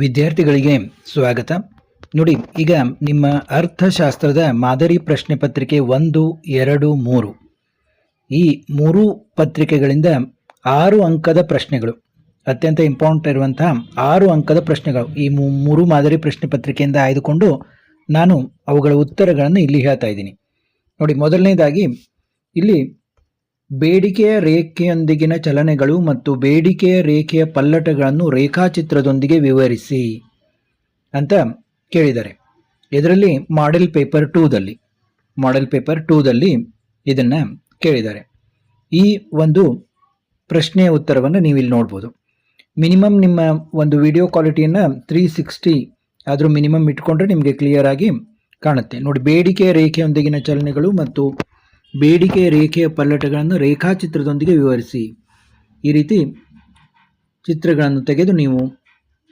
ವಿದ್ಯಾರ್ಥಿಗಳಿಗೆ ಸ್ವಾಗತ. ನೋಡಿ, ಈಗ ನಿಮ್ಮ ಅರ್ಥಶಾಸ್ತ್ರದ ಮಾದರಿ ಪ್ರಶ್ನೆ ಪತ್ರಿಕೆ 1, 2, 3 ಈ 3 ಪತ್ರಿಕೆಗಳಿಂದ 6 ಅಂಕದ ಪ್ರಶ್ನೆಗಳು, ಅತ್ಯಂತ ಇಂಪಾರ್ಟೆಂಟ್ ಇರುವಂತಹ 6 ಅಂಕದ ಪ್ರಶ್ನೆಗಳು ಈ 3 ಮಾದರಿ ಪ್ರಶ್ನೆ ಪತ್ರಿಕೆಯಿಂದ ಆಯ್ದುಕೊಂಡು ನಾನು ಅವುಗಳ ಉತ್ತರಗಳನ್ನು ಇಲ್ಲಿ ಹೇಳ್ತಾ ಇದ್ದೀನಿ. ನೋಡಿ, ಮೊದಲನೇದಾಗಿ ಇಲ್ಲಿ ಬೇಡಿಕೆಯ ರೇಖೆಯೊಂದಿಗಿನ ಚಲನೆಗಳು ಮತ್ತು ಬೇಡಿಕೆಯ ರೇಖೆಯ ಪಲ್ಲಟಗಳನ್ನು ರೇಖಾಚಿತ್ರದೊಂದಿಗೆ ವಿವರಿಸಿ ಅಂತ ಕೇಳಿದ್ದಾರೆ. ಇದರಲ್ಲಿ ಮಾಡೆಲ್ ಪೇಪರ್ 2ದಲ್ಲಿ ಇದನ್ನು ಕೇಳಿದ್ದಾರೆ. ಈ ಒಂದು ಪ್ರಶ್ನೆಯ ಉತ್ತರವನ್ನು ನೀವು ಇಲ್ಲಿ ನೋಡ್ಬೋದು. ಮಿನಿಮಮ್ ನಿಮ್ಮ ಒಂದು ವಿಡಿಯೋ ಕ್ವಾಲಿಟಿಯನ್ನು 360 ಆದರೂ ಮಿನಿಮಮ್ ಇಟ್ಕೊಂಡ್ರೆ ನಿಮಗೆ ಕ್ಲಿಯರ್ ಆಗಿ ಕಾಣುತ್ತೆ. ನೋಡಿ, ಬೇಡಿಕೆಯ ರೇಖೆಯೊಂದಿಗಿನ ಚಲನೆಗಳು ಮತ್ತು ಬೇಡಿಕೆಯ ರೇಖೆಯ ಪಲ್ಲಟಗಳನ್ನು ರೇಖಾಚಿತ್ರದೊಂದಿಗೆ ವಿವರಿಸಿ. ಈ ರೀತಿ ಚಿತ್ರಗಳನ್ನು ತೆಗೆದು ನೀವು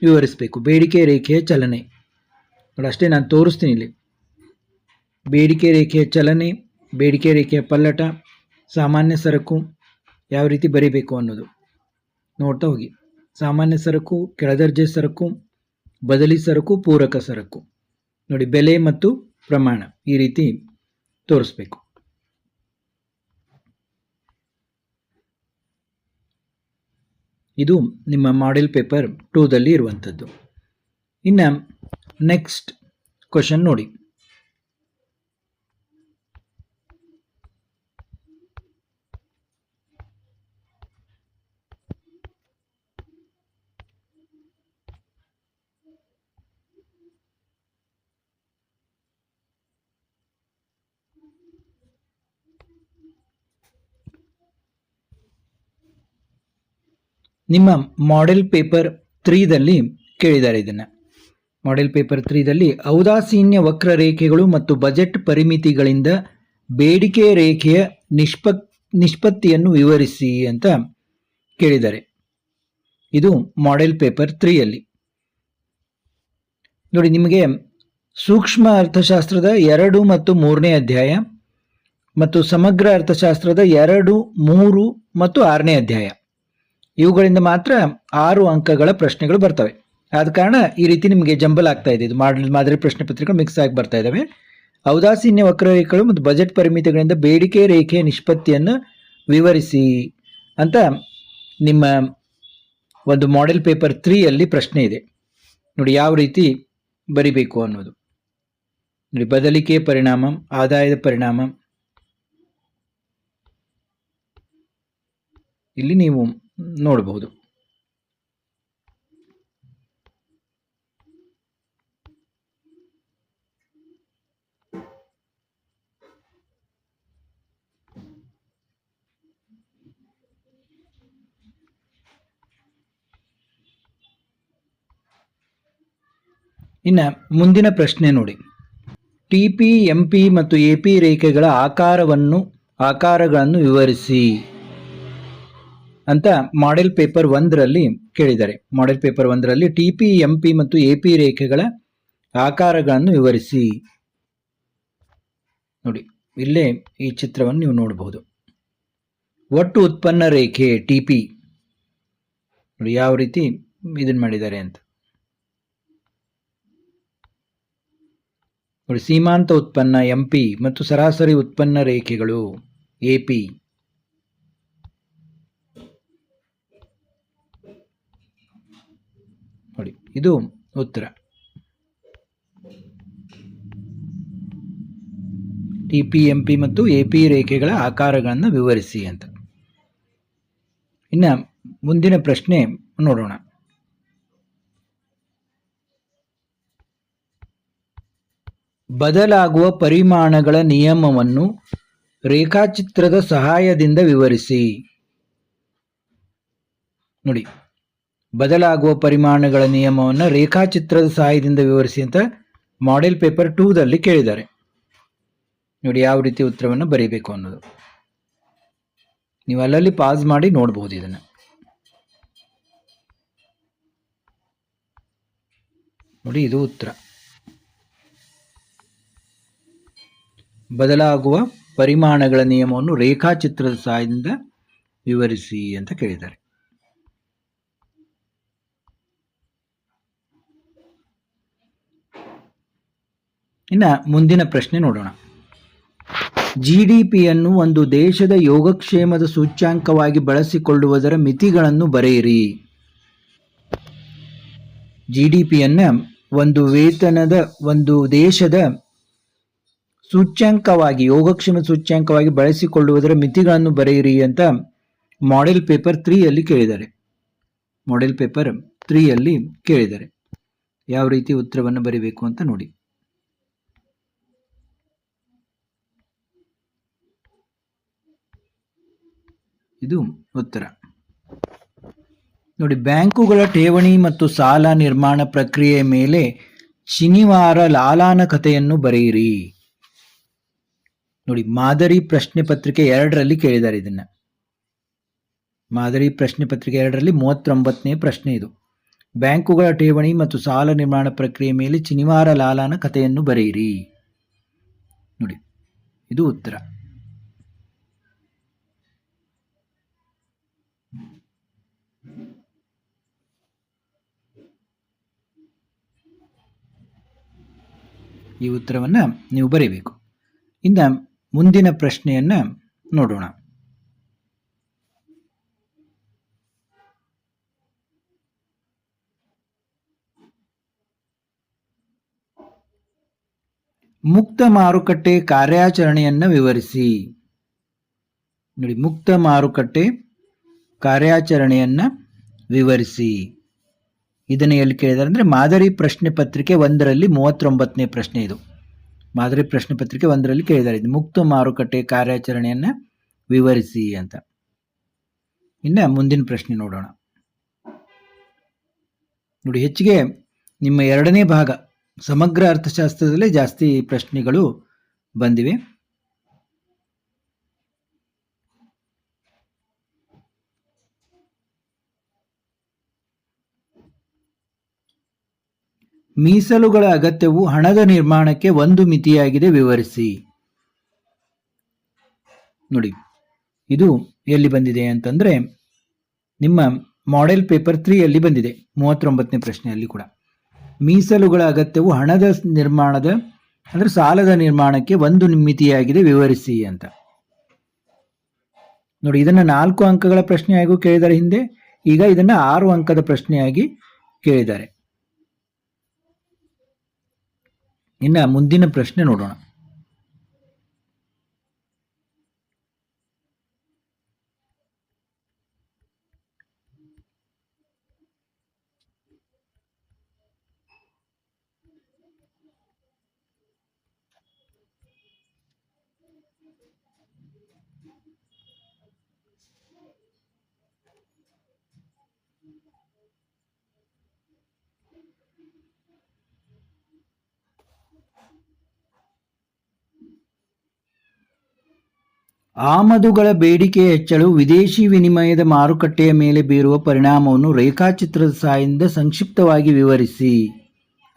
ವಿವರಿಸಬೇಕು. ಬೇಡಿಕೆಯ ರೇಖೆಯ ಚಲನೆ ನೋಡಿ, ಅಷ್ಟೇ ನಾನು ತೋರಿಸ್ತೀನಿ ಇಲ್ಲಿ. ಬೇಡಿಕೆ ರೇಖೆಯ ಚಲನೆ, ಬೇಡಿಕೆ ರೇಖೆಯ ಪಲ್ಲಟ, ಸಾಮಾನ್ಯ ಸರಕು ಯಾವ ರೀತಿ ಬರೀಬೇಕು ಅನ್ನೋದು ನೋಡ್ತಾ ಹೋಗಿ. ಸಾಮಾನ್ಯ ಸರಕು, ಕೆಳದರ್ಜೆ ಸರಕು, ಬದಲಿ ಸರಕು, ಪೂರಕ ಸರಕು. ನೋಡಿ, ಬೆಲೆ ಮತ್ತು ಪ್ರಮಾಣ ಈ ರೀತಿ ತೋರಿಸ್ಬೇಕು. ಇದು ನಿಮ್ಮ ಮಾಡೆಲ್ ಪೇಪರ್ 2ದಲ್ಲಿ ಇರುವಂಥದ್ದು. ಇನ್ನು ನೆಕ್ಸ್ಟ್ ಕ್ವಶನ್ ನೋಡಿ. ನಿಮ್ಮ ಮಾಡೆಲ್ ಪೇಪರ್ 3ದಲ್ಲಿ ಕೇಳಿದ್ದಾರೆ ಇದನ್ನು. ಮಾಡೆಲ್ ಪೇಪರ್ 3ದಲ್ಲಿ ಔದಾಸೀನ್ಯ ವಕ್ರರೇಖೆಗಳು ಮತ್ತು ಬಜೆಟ್ ಪರಿಮಿತಿಗಳಿಂದ ಬೇಡಿಕೆ ರೇಖೆಯ ನಿಷ್ಪತ್ತಿಯನ್ನು ವಿವರಿಸಿ ಅಂತ ಕೇಳಿದ್ದಾರೆ. ಇದು ಮಾಡೆಲ್ ಪೇಪರ್ 3ಯಲ್ಲಿ. ನೋಡಿ, ನಿಮಗೆ ಸೂಕ್ಷ್ಮ ಅರ್ಥಶಾಸ್ತ್ರದ 2 ಮತ್ತು 3ನೇ ಅಧ್ಯಾಯ ಮತ್ತು ಸಮಗ್ರ ಅರ್ಥಶಾಸ್ತ್ರದ 2, 3 ಮತ್ತು 6ನೇ ಅಧ್ಯಾಯ ಇವುಗಳಿಂದ ಮಾತ್ರ 6 ಅಂಕಗಳ ಪ್ರಶ್ನೆಗಳು ಬರ್ತವೆ. ಆದ ಕಾರಣ ಈ ರೀತಿ ನಿಮಗೆ ಜಂಬಲ್ ಆಗ್ತಾ ಇದೆ. ಇದು ಮಾದರಿ ಪ್ರಶ್ನೆ ಪತ್ರಿಕೆಗಳು ಮಿಕ್ಸ್ ಆಗಿ ಬರ್ತಾ ಇದ್ದಾವೆ. ಔದಾಸೀನ್ಯ ವಕ್ರರೇಖೆಗಳು ಮತ್ತು ಬಜೆಟ್ ಪರಿಮಿತಿಗಳಿಂದ ಬೇಡಿಕೆ ರೇಖೆಯ ನಿಷ್ಪತ್ತಿಯನ್ನು ವಿವರಿಸಿ ಅಂತ ನಿಮ್ಮ ಒಂದು ಮಾಡೆಲ್ ಪೇಪರ್ 3ಯಲ್ಲಿ ಪ್ರಶ್ನೆ ಇದೆ. ನೋಡಿ, ಯಾವ ರೀತಿ ಬರಿಬೇಕು ಅನ್ನೋದು. ನೋಡಿ, ಬದಲಿಕೆಯ ಪರಿಣಾಮ, ಆದಾಯದ ಪರಿಣಾಮ ಇಲ್ಲಿ ನೀವು ನೋಡಬಹುದು. ಇನ್ನು ಮುಂದಿನ ಪ್ರಶ್ನೆ ನೋಡಿ. ಟಿಪಿ, ಎಂಪಿ ಮತ್ತು ಎಪಿ ರೇಖೆಗಳ ಆಕಾರಗಳನ್ನು ವಿವರಿಸಿ ಅಂತ ಮಾಡೆಲ್ ಪೇಪರ್ 1ರಲ್ಲಿ ಕೇಳಿದ್ದಾರೆ. ಮಾಡೆಲ್ ಪೇಪರ್ 1ರಲ್ಲಿ ಟಿಪಿ, ಎಂಪಿ ಮತ್ತು ಎಪಿ ರೇಖೆಗಳ ಆಕಾರಗಳನ್ನು ವಿವರಿಸಿ. ನೋಡಿ, ಇಲ್ಲೇ ಈ ಚಿತ್ರವನ್ನು ನೀವು ನೋಡಬಹುದು. ಒಟ್ಟು ಉತ್ಪನ್ನ ರೇಖೆ ಟಿಪಿ ನೋಡಿ ಯಾವ ರೀತಿ ಇದನ್ನು ಮಾಡಿದ್ದಾರೆ ಅಂತ ನೋಡಿ. ಸೀಮಾಂತ ಉತ್ಪನ್ನ ಎಂಪಿ ಮತ್ತು ಸರಾಸರಿ ಉತ್ಪನ್ನ ರೇಖೆಗಳು ಎಪಿ. ನೋಡಿ, ಇದು ಉತ್ತರ. ಟಿಪಿ, ಎಂಪಿ ಮತ್ತು ಎಪಿ ರೇಖೆಗಳ ಆಕಾರಗಳನ್ನು ವಿವರಿಸಿ ಅಂತ. ಇನ್ನು ಮುಂದಿನ ಪ್ರಶ್ನೆ ನೋಡೋಣ. ಬದಲಾಗುವ ಪರಿಮಾಣಗಳ ನಿಯಮವನ್ನು ರೇಖಾಚಿತ್ರದ ಸಹಾಯದಿಂದ ವಿವರಿಸಿ. ನೋಡಿ, ಬದಲಾಗುವ ಪರಿಮಾಣಗಳ ನಿಯಮವನ್ನು ರೇಖಾಚಿತ್ರದ ಸಹಾಯದಿಂದ ವಿವರಿಸಿ ಅಂತ ಮಾಡೆಲ್ ಪೇಪರ್ 2ದಲ್ಲಿ ಕೇಳಿದ್ದಾರೆ. ನೋಡಿ, ಯಾವ ರೀತಿ ಉತ್ತರವನ್ನು ಬರೀಬೇಕು ಅನ್ನೋದು ನೀವು ಅಲ್ಲಲ್ಲಿ ಪಾಸ್ ಮಾಡಿ ನೋಡಬಹುದು. ಇದನ್ನು ನೋಡಿ, ಇದು ಉತ್ತರ. ಬದಲಾಗುವ ಪರಿಮಾಣಗಳ ನಿಯಮವನ್ನು ರೇಖಾಚಿತ್ರದ ಸಹಾಯದಿಂದ ವಿವರಿಸಿ ಅಂತ ಕೇಳಿದ್ದಾರೆ. ಇನ್ನು ಮುಂದಿನ ಪ್ರಶ್ನೆ ನೋಡೋಣ. GDPಯನ್ನು ಒಂದು ದೇಶದ ಯೋಗಕ್ಷೇಮದ ಸೂಚ್ಯಾಂಕವಾಗಿ ಬಳಸಿಕೊಳ್ಳುವುದರ ಮಿತಿಗಳನ್ನು ಬರೆಯಿರಿ. GDPಯನ್ನು ಒಂದು ದೇಶದ ಸೂಚ್ಯಾಂಕವಾಗಿ, ಯೋಗಕ್ಷೇಮ ಸೂಚ್ಯಾಂಕವಾಗಿ ಬಳಸಿಕೊಳ್ಳುವುದರ ಮಿತಿಗಳನ್ನು ಬರೆಯಿರಿ ಅಂತ ಮಾಡೆಲ್ ಪೇಪರ್ 3 ಅಲ್ಲಿ ಕೇಳಿದ್ದಾರೆ. ಮಾಡೆಲ್ ಪೇಪರ್ 3 ಅಲ್ಲಿ ಕೇಳಿದ್ದಾರೆ. ಯಾವ ರೀತಿ ಉತ್ತರವನ್ನು ಬರೀಬೇಕು ಅಂತ ನೋಡಿ. ಇದು ಉತ್ತರ ನೋಡಿ. ಬ್ಯಾಂಕುಗಳ ಠೇವಣಿ ಮತ್ತು ಸಾಲ ನಿರ್ಮಾಣ ಪ್ರಕ್ರಿಯೆಯ ಮೇಲೆ ಶನಿವಾರ ಲಾಲಾನಕತೆಯನ್ನು ಬರೆಯಿರಿ. ನೋಡಿ, ಮಾದರಿ ಪ್ರಶ್ನೆ ಪತ್ರಿಕೆ 2ರಲ್ಲಿ ಕೇಳಿದ್ದಾರೆ ಇದನ್ನ. ಮಾದರಿ ಪ್ರಶ್ನೆ ಪತ್ರಿಕೆ 2ರಲ್ಲಿ 39ನೇ ಪ್ರಶ್ನೆ ಇದು. ಬ್ಯಾಂಕುಗಳ ಠೇವಣಿ ಮತ್ತು ಸಾಲ ನಿರ್ಮಾಣ ಪ್ರಕ್ರಿಯೆ ಮೇಲೆ ಶನಿವಾರ ಲಾಲಾನ ಕಥೆಯನ್ನು ಬರೆಯಿರಿ. ನೋಡಿ, ಇದು ಉತ್ತರ. ಈ ಉತ್ತರವನ್ನು ನೀವು ಬರೀಬೇಕು. ಇನ್ನು ಮುಂದಿನ ಪ್ರಶ್ನೆಯನ್ನ ನೋಡೋಣ. ಮುಕ್ತ ಮಾರುಕಟ್ಟೆ ಕಾರ್ಯಾಚರಣೆಯನ್ನು ವಿವರಿಸಿ. ನೋಡಿ, ಮುಕ್ತ ಮಾರುಕಟ್ಟೆ ಕಾರ್ಯಾಚರಣೆಯನ್ನ ವಿವರಿಸಿ. ಇದನ್ನು ಎಲ್ಲಿ ಕೇಳಿದ್ದಾರೆ ಅಂದರೆ ಮಾದರಿ ಪ್ರಶ್ನೆ ಪತ್ರಿಕೆ 1ರಲ್ಲಿ 39ನೇ ಪ್ರಶ್ನೆ ಇದು. ಮಾದರಿ ಪ್ರಶ್ನೆ ಪತ್ರಿಕೆ 1ರಲ್ಲಿ ಕೇಳಿದ್ದಾರೆ ಇದು ಮುಕ್ತ ಮಾರುಕಟ್ಟೆ ಕಾರ್ಯಾಚರಣೆಯನ್ನ ವಿವರಿಸಿ ಅಂತ. ಇನ್ನು ಮುಂದಿನ ಪ್ರಶ್ನೆ ನೋಡೋಣ. ನೋಡಿ, ಹೆಚ್ಚಿಗೆ ನಿಮ್ಮ 2ನೇ ಭಾಗ ಸಮಗ್ರ ಅರ್ಥಶಾಸ್ತ್ರದಲ್ಲೇ ಜಾಸ್ತಿ ಪ್ರಶ್ನೆಗಳು ಬಂದಿವೆ. ಮೀಸಲುಗಳ ಅಗತ್ಯವು ಹಣದ ನಿರ್ಮಾಣಕ್ಕೆ ಒಂದು ಮಿತಿಯಾಗಿದೆ, ವಿವರಿಸಿ. ನೋಡಿ, ಇದು ಎಲ್ಲಿ ಬಂದಿದೆ ಅಂತಂದ್ರೆ ನಿಮ್ಮ ಮಾಡೆಲ್ ಪೇಪರ್ 3ಯಲ್ಲಿ ಬಂದಿದೆ, 39ನೇ ಪ್ರಶ್ನೆಯಲ್ಲಿ ಕೂಡ. ಮೀಸಲುಗಳ ಅಗತ್ಯವು ಹಣದ ನಿರ್ಮಾಣದ ಅಂದ್ರೆ ಸಾಲದ ನಿರ್ಮಾಣಕ್ಕೆ ಒಂದು ಮಿತಿಯಾಗಿದೆ, ವಿವರಿಸಿ ಅಂತ. ನೋಡಿ, ಇದನ್ನ 4 ಅಂಕಗಳ ಪ್ರಶ್ನೆಯಾಗೂ ಕೇಳಿದ್ದಾರೆ ಹಿಂದೆ. ಈಗ ಇದನ್ನ 6 ಅಂಕದ ಪ್ರಶ್ನೆಯಾಗಿ ಕೇಳಿದ್ದಾರೆ. ಇನ್ನು ಮುಂದಿನ ಪ್ರಶ್ನೆ ನೋಡೋಣ. ಆಮದುಗಳ ಬೇಡಿಕೆ ಹೆಚ್ಚಳು ವಿದೇಶಿ ವಿನಿಮಯದ ಮಾರುಕಟ್ಟೆಯ ಮೇಲೆ ಬೀರುವ ಪರಿಣಾಮವನ್ನು ರೇಖಾಚಿತ್ರದ ಸಹಾಯದಿಂದ ಸಂಕ್ಷಿಪ್ತವಾಗಿ ವಿವರಿಸಿ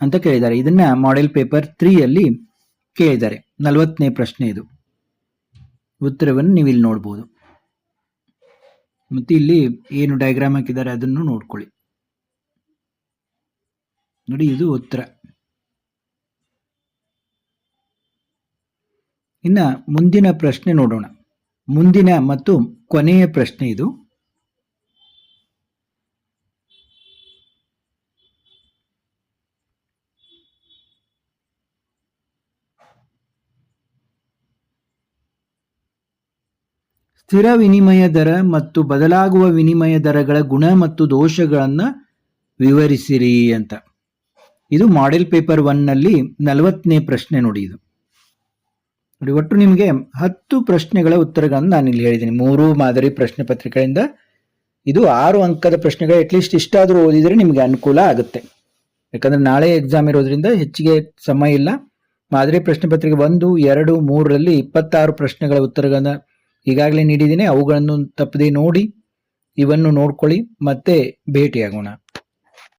ಅಂತ ಕೇಳಿದ್ದಾರೆ. ಇದನ್ನ ಮಾಡೆಲ್ ಪೇಪರ್ 3ಯಲ್ಲಿ ಕೇಳಿದ್ದಾರೆ. 40ನೇ ಪ್ರಶ್ನೆ ಇದು. ಉತ್ತರವನ್ನು ನೀವು ಇಲ್ಲಿ ನೋಡ್ಬೋದು. ಮತ್ತೆ ಇಲ್ಲಿ ಏನು ಡಯಾಗ್ರಾಮ್ ಹಾಕಿದ್ದಾರೆ ಅದನ್ನು ನೋಡ್ಕೊಳ್ಳಿ. ನೋಡಿ, ಇದು ಉತ್ತರ. ಇನ್ನು ಮುಂದಿನ ಪ್ರಶ್ನೆ ನೋಡೋಣ. ಮುಂದಿನ ಮತ್ತು ಕೊನೆಯ ಪ್ರಶ್ನೆ ಇದು. ಸ್ಥಿರ ವಿನಿಮಯ ದರ ಮತ್ತು ಬದಲಾಗುವ ವಿನಿಮಯ ದರಗಳ ಗುಣ ಮತ್ತು ದೋಷಗಳನ್ನು ವಿವರಿಸಿರಿ ಅಂತ. ಇದು ಮಾಡೆಲ್ ಪೇಪರ್ 1ನಲ್ಲಿ 40ನೇ ಪ್ರಶ್ನೆ. ನೋಡಿ, ಇದು ನೋಡಿ, ಒಟ್ಟು ನಿಮಗೆ 10 ಪ್ರಶ್ನೆಗಳ ಉತ್ತರಗಳನ್ನು ನಾನು ಇಲ್ಲಿ ಹೇಳಿದ್ದೀನಿ. 3 ಮಾದರಿ ಪ್ರಶ್ನೆ ಪತ್ರಿಕೆಯಿಂದ ಇದು 6 ಅಂಕದ ಪ್ರಶ್ನೆಗಳು. ಅಟ್ಲೀಸ್ಟ್ ಇಷ್ಟಾದರೂ ಓದಿದರೆ ನಿಮಗೆ ಅನುಕೂಲ ಆಗುತ್ತೆ. ಯಾಕಂದ್ರೆ ನಾಳೆ ಎಕ್ಸಾಮ್ ಇರೋದ್ರಿಂದ ಹೆಚ್ಚಿಗೆ ಸಮಯ ಇಲ್ಲ. ಮಾದರಿ ಪ್ರಶ್ನೆ ಪತ್ರಿಕೆ 1, 2, 3ರಲ್ಲಿ 26 ಪ್ರಶ್ನೆಗಳ ಉತ್ತರಗಳನ್ನು ಈಗಾಗಲೇ ನೀಡಿದ್ದೀನಿ. ಅವುಗಳನ್ನು ತಪ್ಪದೆ ನೋಡಿ, ಇವನ್ನು ನೋಡ್ಕೊಳ್ಳಿ. ಮತ್ತೆ ಭೇಟಿಯಾಗೋಣ.